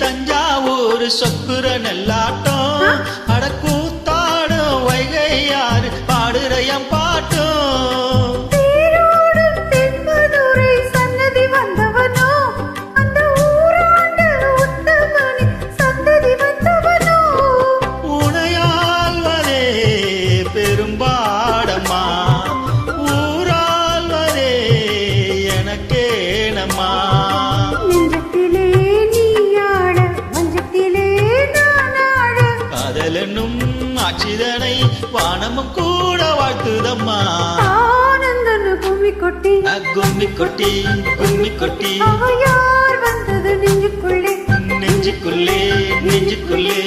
தஞ்சாவூர் சொக்குற நெல்லாட்டம் அடக்கூத்தாடும் வைகையாறு பாடுறையம் பாட்டும் உனையாள்வதே பெரும்பாடம்மா ஊராள்வதே எனக்கேனம்மா காதலனும் ஆட்சிதனை வானமும் கூட வாழ்த்துதம்மா கும்மி கொட்டி கும்மி கொட்டி கும்மி கொட்டி யார் வந்தது நெஞ்சுக்குள்ளே நெஞ்சுக்குள்ளே நெஞ்சுக்குள்ளே